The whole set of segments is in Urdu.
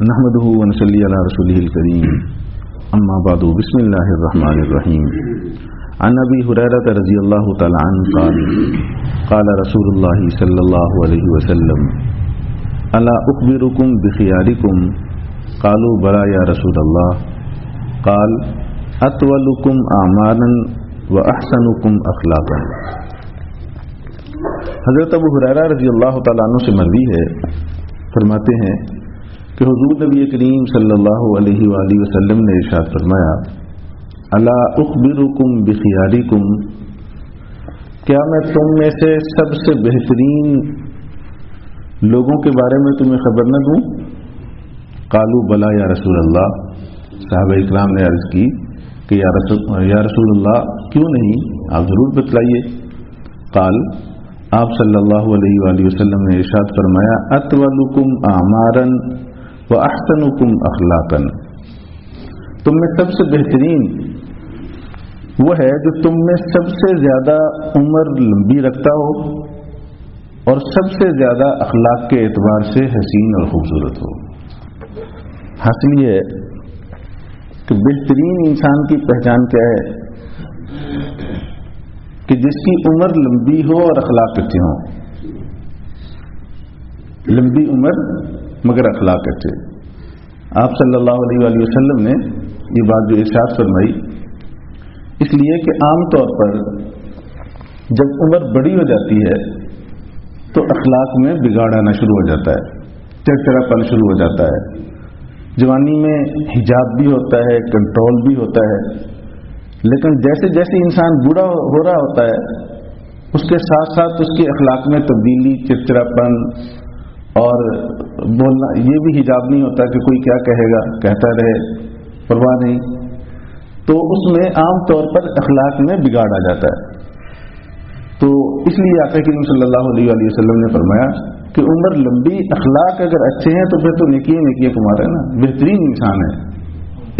نحمده ونصلي على رسوله الكريم اما بعد بسم الله الرحمن الرحيم عن ابي هريره رضي الله تعالى عنه قال رسول الله صلى الله عليه وسلم الا اخبركم بخياركم قالوا بلى يا رسول الله قال اطولكم اعمالا واحسنكم اخلاقا. حضرت ابو ہریرہ رضی اللہ تعالیٰ عنہ سے مروی ہے، فرماتے ہیں کہ حضور نبی کریم صلی اللہ علیہ وآلہ وسلم نے ارشاد فرمایا الا اخبرکم بخیارکم، کیا میں تم میں سے سب سے بہترین لوگوں کے بارے میں تمہیں خبر نہ دوں؟ قالوا بلا یا رسول اللہ، صحابہ اکرام نے عرض کی کہ یا رسول اللہ کیوں نہیں، آپ ضرور بتلائیے. قال، آپ صلی اللہ علیہ وآلہ وسلم نے ارشاد فرمایا اطولکم اعمارا واحسنکم اخلاقا، تم میں سب سے بہترین وہ ہے جو تم میں سب سے زیادہ عمر لمبی رکھتا ہو اور سب سے زیادہ اخلاق کے اعتبار سے حسین اور خوبصورت ہو. حاصل یہ ہے کہ بہترین انسان کی پہچان کیا ہے کہ جس کی عمر لمبی ہو اور اخلاق اچھے ہوں. لمبی عمر مگر اخلاق اچھے. آپ صلی اللہ علیہ وآلہ وسلم نے یہ بات جو ارشاد فرمائی اس لیے کہ عام طور پر جب عمر بڑی ہو جاتی ہے تو اخلاق میں بگاڑ آنا شروع ہو جاتا ہے، چڑچڑاپن شروع ہو جاتا ہے. جوانی میں حجاب بھی ہوتا ہے، کنٹرول بھی ہوتا ہے، لیکن جیسے جیسے انسان بوڑھا ہو رہا ہوتا ہے اس کے ساتھ ساتھ اس کے اخلاق میں تبدیلی، چڑچڑاپن اور بولنا، یہ بھی حجاب نہیں ہوتا کہ کوئی کیا کہے گا کہتا رہے، پرواہ نہیں. تو اس میں عام طور پر اخلاق میں بگاڑ آ جاتا ہے. تو اس لیے آقا کریم صلی اللہ علیہ وآلہ وسلم نے فرمایا کہ عمر لمبی، اخلاق اگر اچھے ہیں تو پھر تو نیکی کمارا ہے نا، بہترین انسان ہے،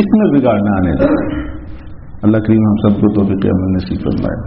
اس میں بگاڑ نہ آنے دے. اللہ کریم ہم سب کو توفیق عمل نصیب فرمائے.